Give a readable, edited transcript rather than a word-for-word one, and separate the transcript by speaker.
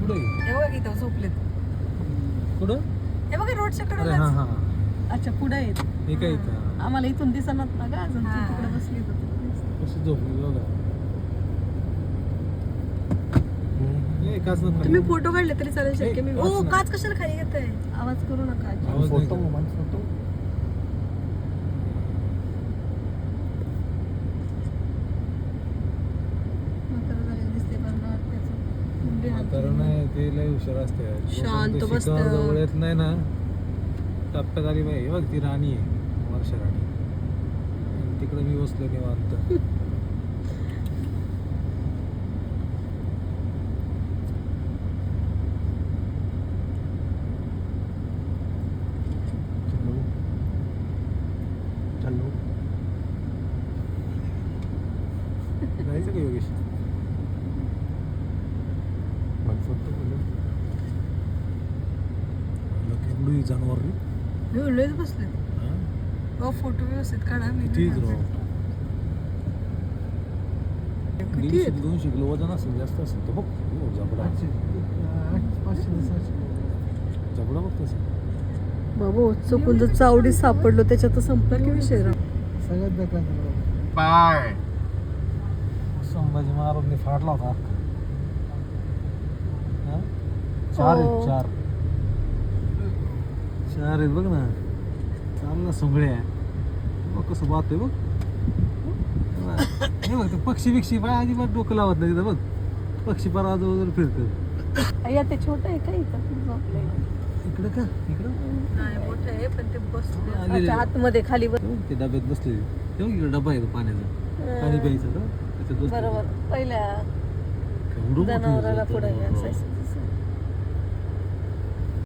Speaker 1: कुठे
Speaker 2: हे बघा इथं झोपलेत.
Speaker 1: कुठं
Speaker 2: हे बघा रोडच्या
Speaker 1: अरे हा
Speaker 2: कडेलाच.
Speaker 1: हा
Speaker 3: अच्छा पुढे आहेत.
Speaker 1: हे काय इथं
Speaker 3: आम्हाला इथून दिसणार ना का अजून
Speaker 2: हा.
Speaker 3: तिकडे बसली होती.
Speaker 1: कशी झोपली बघा हे काच नको
Speaker 2: तुम्ही फोटो काढले तरी चालेल
Speaker 1: ए,
Speaker 2: शक्य मी
Speaker 1: वाच
Speaker 2: ओ
Speaker 1: ना.
Speaker 2: काच कशाला खाली घेताय.
Speaker 3: आवाज करू नका
Speaker 1: आवाज नाही
Speaker 4: फोटो
Speaker 1: का?
Speaker 4: फोटो
Speaker 3: म्हातारं झालेलं दिसते पण ना त्याचं मुंडी हात
Speaker 1: म्हातारं नाही ते लय हुशार असते
Speaker 2: शांत
Speaker 1: जोपर्यंत
Speaker 2: बसतं.
Speaker 1: शिकार जवळ येत नाही ना टप्प्यात आली बाई बघ ती राणी आहे वर्ष राणी आणि तिकडे मी बसलो निवांत
Speaker 4: चलो
Speaker 1: जायचं का योगेश
Speaker 4: फोटो
Speaker 1: केवढी जनावर रे
Speaker 2: हे लयच बसलेत.
Speaker 1: हा?
Speaker 2: ओ फोटो व्यवस्थित काढा मी
Speaker 1: किती
Speaker 2: नाही
Speaker 1: राव
Speaker 2: काढत. किती
Speaker 1: 150-200 किलो वजन असेल जास्त असेल तर बघ हो, जबडा जबडा बघ तसं
Speaker 2: बाबू चुकून जर चावडी सापडलो त्याच्यात संपला की विषय राव.
Speaker 4: सगळ्यात बेकार
Speaker 1: पाय संभाजी महाराजांनी फाडला होता हा? चार आहेत,
Speaker 2: हो.
Speaker 1: चार आहेत बघ ना चाल ना सुंगळे बघ कसं बात आहे बघ हे बघ ते पक्षी बिक्षी बाय अजिबात डोकं लावत नाही तिथं बघ पक्षी पार आजूबाजूला फिरतात
Speaker 3: अय्या ते छोटं आहे का इथं झोपलंय.
Speaker 1: इकडं का इकडं
Speaker 2: नाही मोठं आहे पण ते बसले.
Speaker 1: आलेले
Speaker 3: अच्छा आतमध्ये खाली बस.
Speaker 1: हे बघ, ते डब्यात बसलेले ते बघ इकडे डबा आहे तो पाण्याचा पाणी प्यायचं का त्याच्यात बसलेले.
Speaker 3: बरोबर पहिल्या
Speaker 1: केवढं मोठं आहे
Speaker 3: जनावराला
Speaker 1: ते.
Speaker 3: पुढे असायचं.